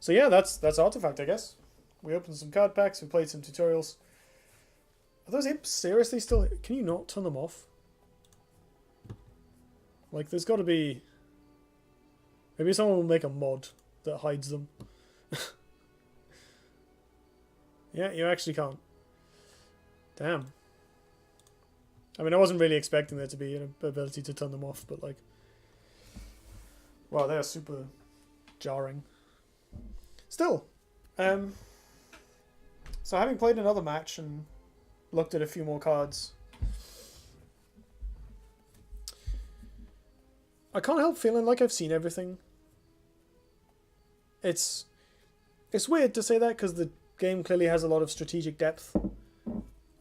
So yeah, that's Artifact, I guess. We opened some card packs. We played some tutorials. Are those imps seriously still? Can you not turn them off? Like, there's got to be. Maybe someone will make a mod that hides them. Yeah, you actually can't. Damn. I mean, I wasn't really expecting there to be an ability to turn them off, but like, wow, they are super jarring. Still, so having played another match and looked at a few more cards, I can't help feeling like I've seen everything. It's weird to say that because the game clearly has a lot of strategic depth,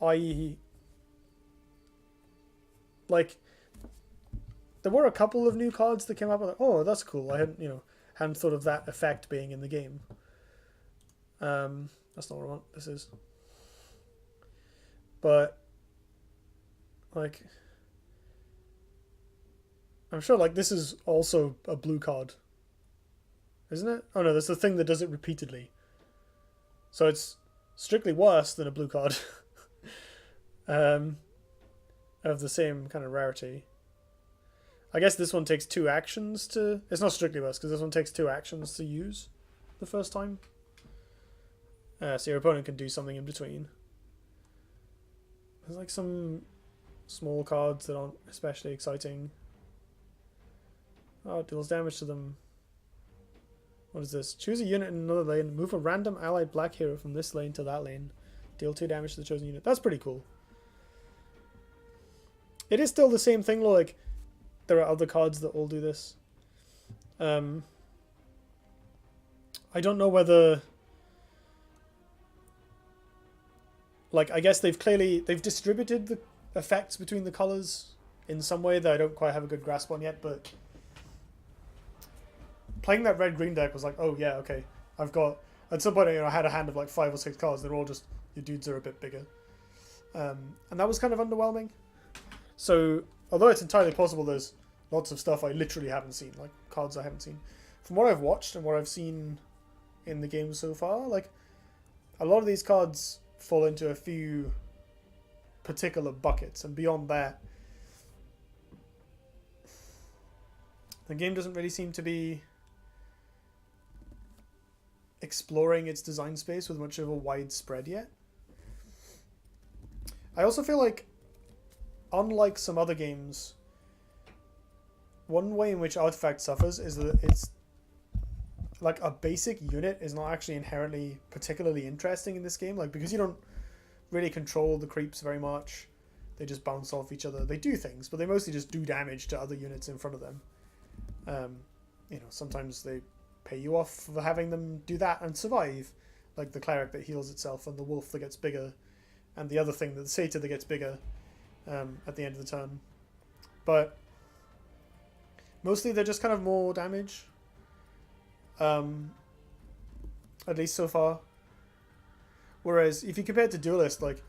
i.e., like there were a couple of new cards that came up. Like, oh, that's cool. I hadn't thought of that effect being in the game. That's not what I want. This is, but like, I'm sure like this is also a blue card, isn't it? Oh no, that's the thing that does it repeatedly. So it's strictly worse than a blue card. Of the same kind of rarity. I guess this one takes 2 actions to... It's not strictly worse, because this one takes 2 actions to use the first time. So your opponent can do something in between. There's like some small cards that aren't especially exciting. Oh, it deals damage to them. What is this? Choose a unit in another lane. Move a random allied black hero from this lane to that lane. Deal 2 damage to the chosen unit. That's pretty cool. It is still the same thing, like, there are other cards that all do this. I don't know whether... Like, I guess they've distributed the effects between the colours in some way that I don't quite have a good grasp on yet, but... Playing that red-green deck was like, oh yeah, okay. I've got... At some point, I had a hand of like 5 or 6 cards, they're all just... Your dudes are a bit bigger. And that was kind of underwhelming. So, although it's entirely possible there's lots of stuff I literally haven't seen, like cards I haven't seen. From what I've watched and what I've seen in the game so far, like, a lot of these cards fall into a few particular buckets, and beyond that, the game doesn't really seem to be exploring its design space with much of a wide spread yet. I also feel like, unlike some other games, one way in which Artifact suffers is that it's like a basic unit is not actually inherently particularly interesting in this game. Like, because you don't really control the creeps very much, they just bounce off each other. They do things, but they mostly just do damage to other units in front of them. Sometimes they pay you off for having them do that and survive, like the cleric that heals itself and the wolf that gets bigger, and the other thing, the satyr that gets bigger. At the end of the turn, but mostly they're just kind of more damage, at least so far. Whereas if you compare it to Duelist, like,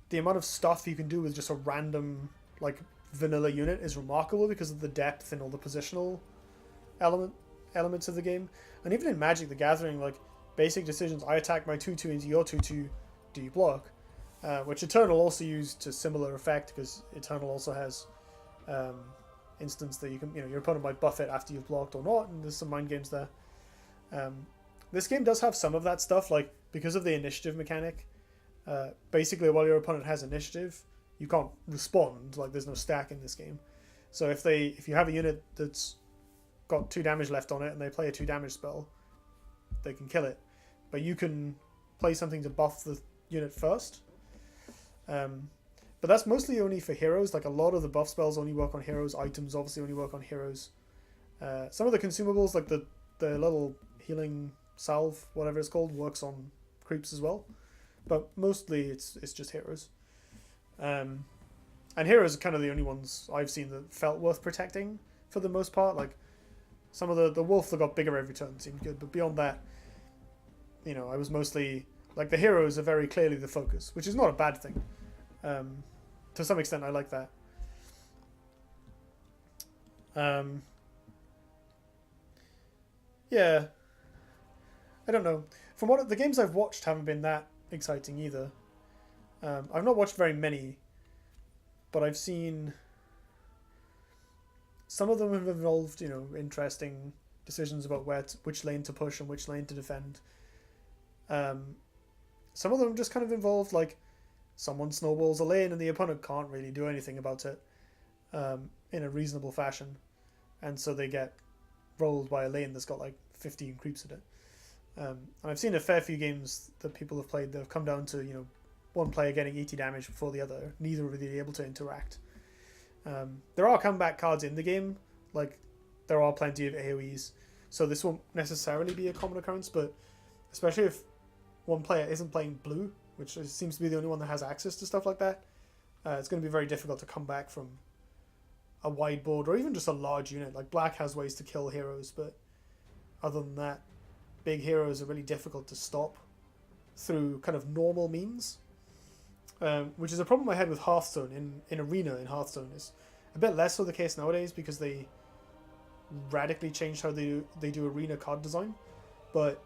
the amount of stuff you can do with just a random like vanilla unit is remarkable because of the depth and all the positional elements of the game. And even in Magic the Gathering, like, basic decisions, I attack my 2/2 into your 2/2, do you block? Which Eternal also used to similar effect, because Eternal also has instance that you can, your opponent might buff it after you've blocked or not, and there's some mind games there. This game does have some of that stuff, like, because of the initiative mechanic. Basically, while your opponent has initiative, you can't respond. Like, there's no stack in this game. So if you have a unit that's got 2 damage left on it and they play a 2 damage spell, they can kill it. But you can play something to buff the unit first. But that's mostly only for heroes. Like, a lot of the buff spells only work on heroes. Items obviously only work on heroes. Some of the consumables, like the little healing salve, whatever it's called, works on creeps as well. But mostly it's just heroes. And heroes are kind of the only ones I've seen that felt worth protecting for the most part. Like, some of the wolf that got bigger every turn seemed good, but beyond that, I was mostly... Like, the heroes are very clearly the focus, which is not a bad thing. To some extent, I like that. Yeah. I don't know. From what the games I've watched haven't been that exciting either. I've not watched very many, but I've seen some of them have involved, interesting decisions about which lane to push and which lane to defend. Some of them just kind of involved like someone snowballs a lane and the opponent can't really do anything about it in a reasonable fashion, and so they get rolled by a lane that's got like 15 creeps in it. And I've seen a fair few games that people have played that have come down to one player getting 80 damage before the other, neither really able to interact. There are comeback cards in the game, like there are plenty of AoEs, so this won't necessarily be a common occurrence, but especially if one player isn't playing blue, which seems to be the only one that has access to stuff like that, it's going to be very difficult to come back from a wide board or even just a large unit. Like black has ways to kill heroes, but other than that, big heroes are really difficult to stop through kind of normal means, which is a problem I had with Hearthstone. In Arena in Hearthstone is a bit less so the case nowadays because they radically changed how they do Arena card design, but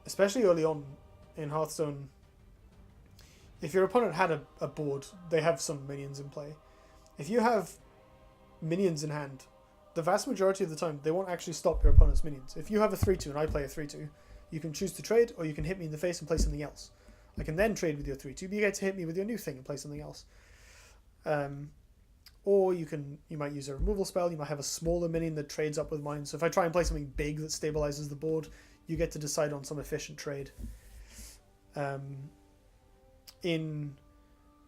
especially early on in Hearthstone, if your opponent had a board, they have some minions in play. If you have minions in hand, the vast majority of the time, they won't actually stop your opponent's minions. If you have a 3-2 and I play a 3-2, you can choose to trade, or you can hit me in the face and play something else. I can then trade with your 3-2, but you get to hit me with your new thing and play something else. Or you might use a removal spell, you might have a smaller minion that trades up with mine. So if I try and play something big that stabilizes the board, you get to decide on some efficient trade. In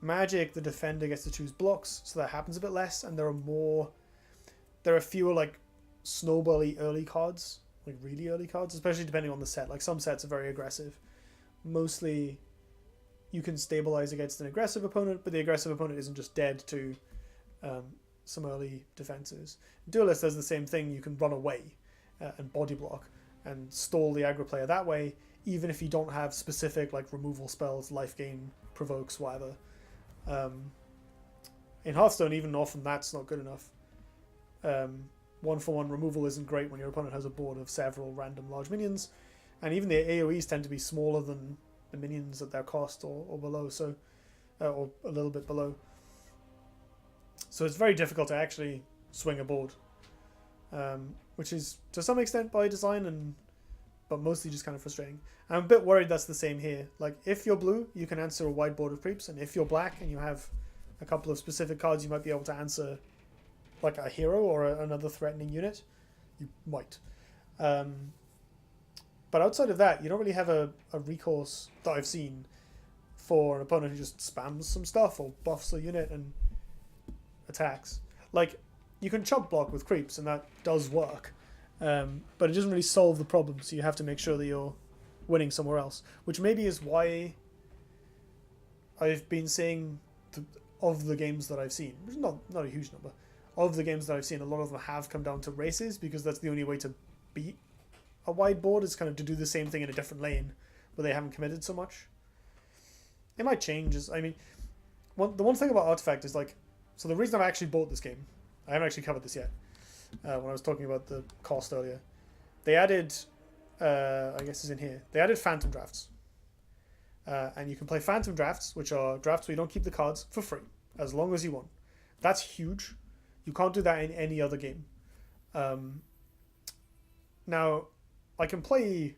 Magic, the defender gets to choose blocks, so that happens a bit less, and there are fewer like snowbally early cards, like really early cards, especially depending on the set. Like some sets are very aggressive. Mostly you can stabilize against an aggressive opponent, but the aggressive opponent isn't just dead to some early defenses. Duelist does the same thing. You can run away and body block and stall the aggro player that way, even if you don't have specific like removal spells, life gain, provokes, whatever. In Hearthstone, even often that's not good enough. 1-for-1 removal isn't great when your opponent has a board of several random large minions, and even the AoEs tend to be smaller than the minions at their cost or below, so or a little bit below. So it's very difficult to actually swing a board, which is to some extent by design, but mostly just kind of frustrating. I'm a bit worried that's the same here. Like if you're blue, you can answer a wide board of creeps, and if you're black and you have a couple of specific cards, you might be able to answer like a hero or another threatening unit. You might. But outside of that, you don't really have a recourse that I've seen for an opponent who just spams some stuff or buffs a unit and attacks. Like, you can chump block with creeps, and that does work. But it doesn't really solve the problem, so you have to make sure that you're winning somewhere else. Which maybe is why I've been seeing, of the games that I've seen, which is not a huge number, of the games that I've seen, a lot of them have come down to races, because that's the only way to beat a wide board, is kind of to do the same thing in a different lane, where they haven't committed so much. It might change. The one thing about Artifact is like, so the reason I've actually bought this game, I haven't actually covered this yet, when I was talking about the cost earlier, they added, I guess it's in here, they added Phantom Drafts. And you can play Phantom Drafts, which are drafts where you don't keep the cards, for free, as long as you want. That's huge. You can't do that in any other game. Now, I can play,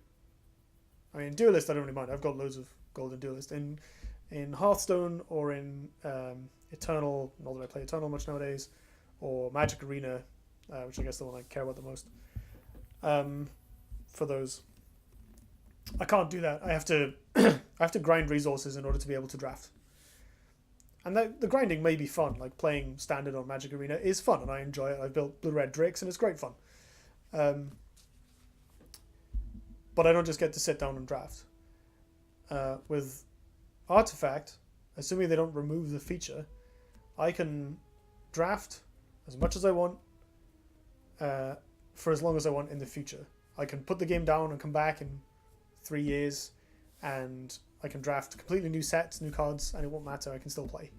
in Duelist I don't really mind, I've got loads of gold in Duelist. In Hearthstone or in Eternal, not that I play Eternal much nowadays, or Magic Arena, which I guess is the one I care about the most. For those, I can't do that. I have to grind resources in order to be able to draft. And the grinding may be fun, like playing Standard on Magic Arena is fun, and I enjoy it. I've built Blue-Red Drakes, and it's great fun. But I don't just get to sit down and draft. With Artifact, assuming they don't remove the feature, I can draft as much as I want for as long as I want in the future. I can put the game down and come back in 3 years, and I can draft completely new sets, new cards, and it won't matter. I can still play.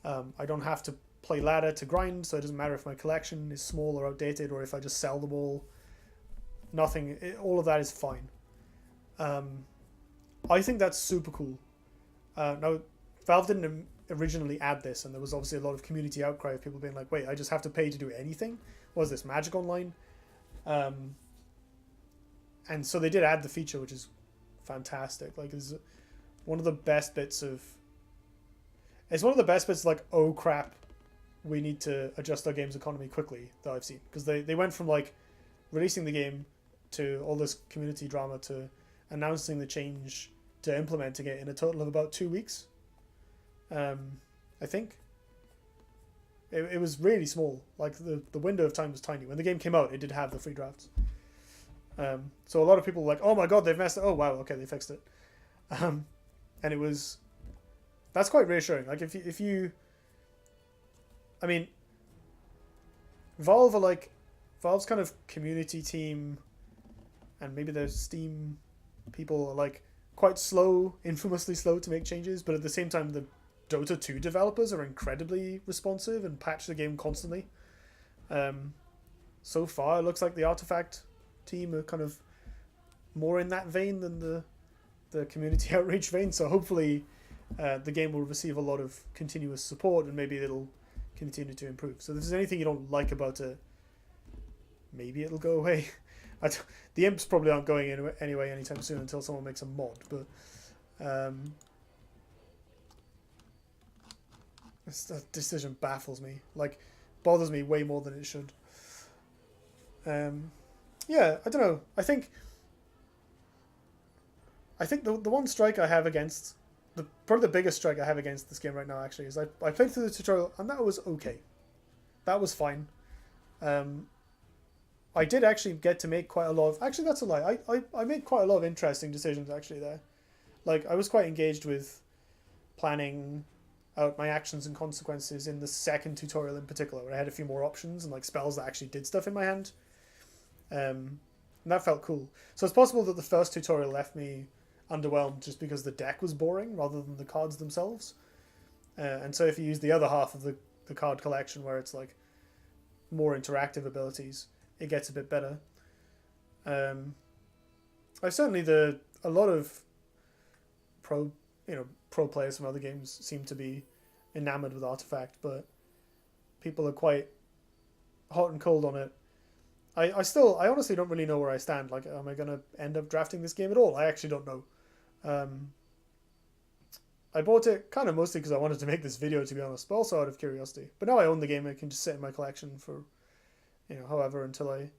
I don't have to play ladder to grind, so it doesn't matter if my collection is small or outdated, or if I just sell them all nothing. All of that is fine. I think that's super cool. Now, Valve didn't originally add this, and there was obviously a lot of community outcry of people being like, "Wait, I just have to pay to do anything? What is this, Magic Online?" And so they did add the feature, which is fantastic. Like, it's one of the best bits of. It's one of the best bits. Like, oh crap, we need to adjust our game's economy quickly that I've seen, because they went from like releasing the game to all this community drama to announcing the change to implementing it in a total of about 2 weeks. I think it was really small. Like the window of time was tiny. When the game came out, it did have the free drafts. So a lot of people were like, "Oh my god, they've messed it." Oh wow, okay, they fixed it. And it was, that's quite reassuring. Like if you, I mean, Valve's kind of community team, and maybe their Steam people are like quite slow, infamously slow to make changes, but at the same time, the Dota 2 developers are incredibly responsive and patch the game constantly. So far, it looks like the Artifact team are kind of more in that vein than the community outreach vein. So hopefully, the game will receive a lot of continuous support, and maybe it'll continue to improve. So if there's anything you don't like about it, maybe it'll go away. The imps probably aren't going anyway anytime soon until someone makes a mod, but this decision baffles me. Like, bothers me way more than it should. Yeah, I don't know. I think the one strike I have against probably the biggest strike I have against this game right now actually is I played through the tutorial and that was okay. That was fine. I did actually get to make quite a lot of... Actually, that's a lie. I made quite a lot of interesting decisions, actually, there. Like, I was quite engaged with planning out my actions and consequences in the second tutorial in particular, where I had a few more options and, like, spells that actually did stuff in my hand. And that felt cool. So it's possible that the first tutorial left me underwhelmed just because the deck was boring rather than the cards themselves. And so if you use the other half of the card collection, where it's, like, more interactive abilities, it gets a bit better. I certainly a lot of pro players from other games seem to be enamored with Artifact, but people are quite hot and cold on it. I honestly don't really know where I stand. Like, am I gonna end up drafting this game at all? I actually don't know. I bought it kind of mostly because I wanted to make this video, to be honest, but also out of curiosity. But now I own the game, it can just sit in my collection for, however, until I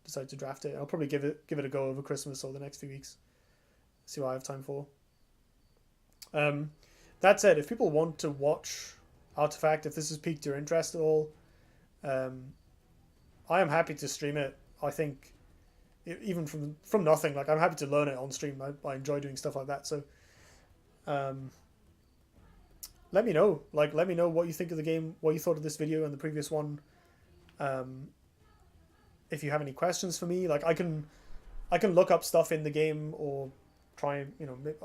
decide to draft it. I'll probably give it a go over Christmas or the next few weeks. See what I have time for. That said, if people want to watch Artifact, if this has piqued your interest at all, I am happy to stream it. I think, even from nothing, like, I'm happy to learn it on stream. I enjoy doing stuff like that. So, let me know. Like, let me know what you think of the game, what you thought of this video and the previous one. If you have any questions for me, like, I can look up stuff in the game or try,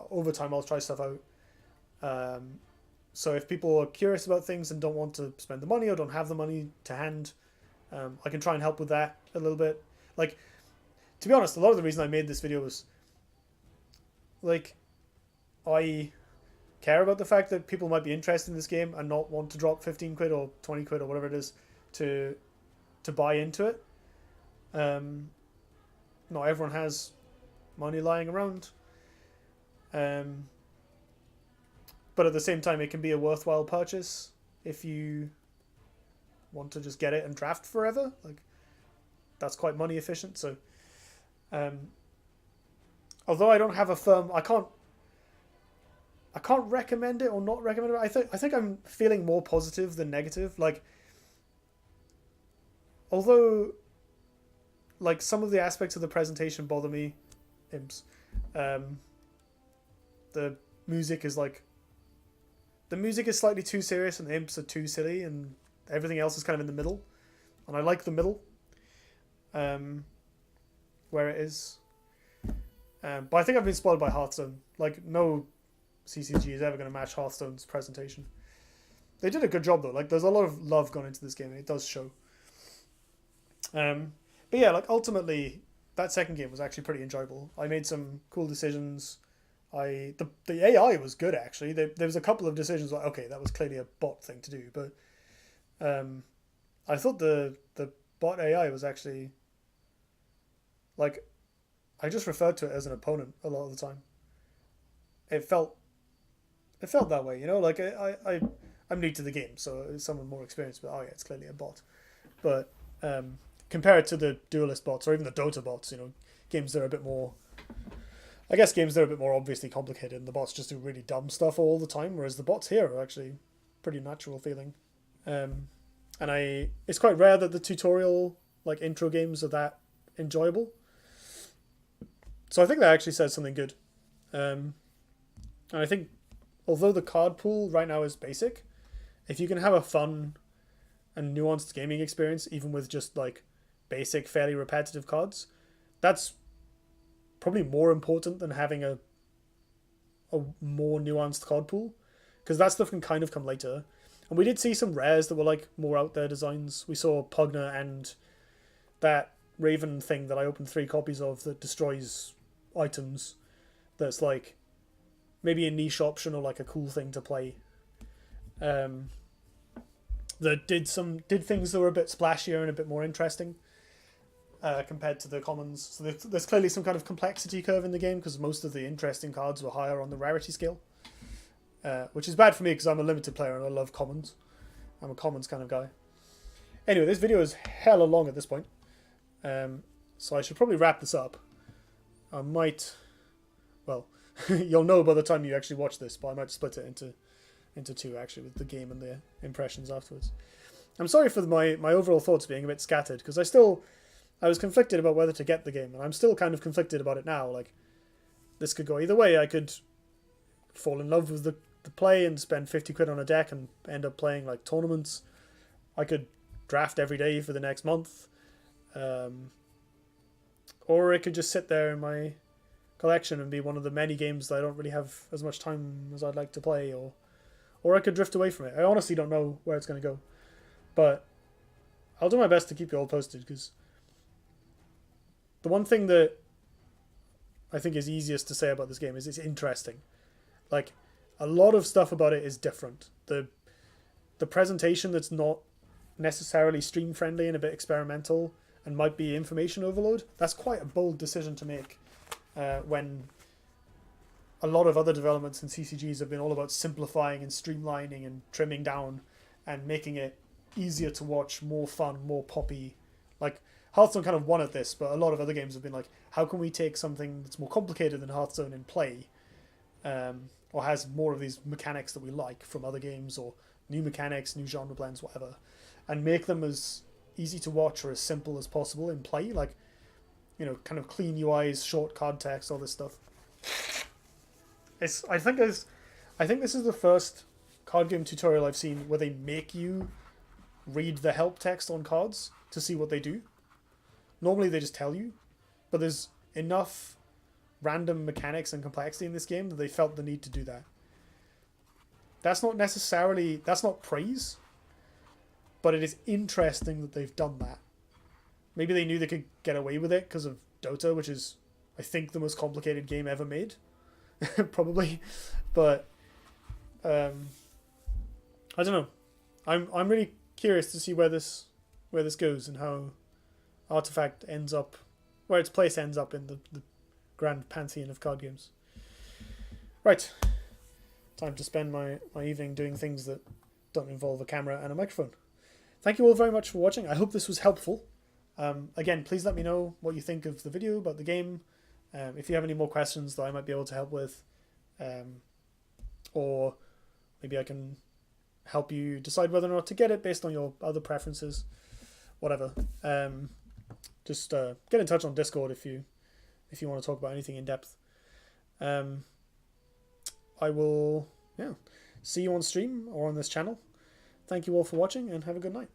over time I'll try stuff out. So if people are curious about things and don't want to spend the money or don't have the money to hand, I can try and help with that a little bit. Like, to be honest, a lot of the reason I made this video was, like, I care about the fact that people might be interested in this game and not want to drop 15 quid or 20 quid or whatever it is to buy into it. Not everyone has money lying around. But at the same time, it can be a worthwhile purchase if you want to just get it and draft forever. Like, that's quite money efficient. So, although I don't have a firm, I can't recommend it or not recommend it. I think I'm feeling more positive than negative. Like, although, like, some of the aspects of the presentation bother me, imps. The music is slightly too serious and the imps are too silly and everything else is kind of in the middle. And I like the middle, where it is. But I think I've been spoiled by Hearthstone. Like, no CCG is ever going to match Hearthstone's presentation. They did a good job though. Like, there's a lot of love gone into this game and it does show. But yeah, like, ultimately, that second game was actually pretty enjoyable. I made some cool decisions. The AI was good actually. There was a couple of decisions like, okay, that was clearly a bot thing to do, but I thought the bot AI was actually like, I just referred to it as an opponent a lot of the time. It felt that way, you know. Like I'm new to the game, so someone more experienced, but oh yeah, it's clearly a bot. But compared to the duelist bots or even the Dota bots, you know, games that are a bit more, I guess games that are a bit more obviously complicated, and the bots just do really dumb stuff all the time, whereas the bots here are actually pretty natural feeling. And it's quite rare that the tutorial like intro games are that enjoyable. So I think that actually says something good. And I think although the card pool right now is basic, if you can have a fun and nuanced gaming experience, even with just like basic, fairly repetitive cards, that's probably more important than having a more nuanced card pool, because that stuff can kind of come later. And we did see some rares that were like more out there designs. We saw Pugna and that Raven thing that I opened 3 copies of that destroys items. That's like maybe a niche option or like a cool thing to play. That did things that were a bit splashier and a bit more interesting compared to the commons. So there's clearly some kind of complexity curve in the game because most of the interesting cards were higher on the rarity scale. Which is bad for me because I'm a limited player and I love commons. I'm a commons kind of guy. Anyway, this video is hella long at this point. So I should probably wrap this up. I might... Well, you'll know by the time you actually watch this, but I might split it into 2 actually, with the game and the impressions afterwards. I'm sorry for my overall thoughts being a bit scattered, because I was conflicted about whether to get the game, and I'm still kind of conflicted about it now. Like, this could go either way. I could fall in love with the play and spend 50 quid on a deck and end up playing like tournaments. I could draft every day for the next month. Or it could just sit there in my collection and be one of the many games that I don't really have as much time as I'd like to play, or I could drift away from it. I honestly don't know where it's going to go. But I'll do my best to keep you all posted, because the one thing that I think is easiest to say about this game is it's interesting. Like, a lot of stuff about it is different. The presentation that's not necessarily stream friendly and a bit experimental and might be information overload, that's quite a bold decision to make when a lot of other developments in CCGs have been all about simplifying and streamlining and trimming down and making it easier to watch, more fun, more poppy. Like, Hearthstone kind of won at this, but a lot of other games have been like, how can we take something that's more complicated than Hearthstone in play, or has more of these mechanics that we like from other games, or new mechanics, new genre blends, whatever, and make them as easy to watch or as simple as possible in play, like, you know, kind of clean UIs, short card text, all this stuff. I think this is the first card game tutorial I've seen where they make you read the help text on cards to see what they do. Normally they just tell you, but there's enough random mechanics and complexity in this game that they felt the need to do that. That's not praise, but it is interesting that they've done that. Maybe they knew they could get away with it because of Dota, which is, I think, the most complicated game ever made. Probably. But I don't know. I'm really curious to see where this goes and how Artifact ends up, where its place ends up in the grand pantheon of card games. Right. Time to spend my evening doing things that don't involve a camera and a microphone. Thank you all very much for watching. I hope this was helpful. Again, please let me know what you think of the video, about the game. If you have any more questions that I might be able to help with, or maybe I can help you decide whether or not to get it based on your other preferences, whatever. Just get in touch on Discord if you want to talk about anything in depth. I will see you on stream or on this channel. Thank you all for watching, and have a good night.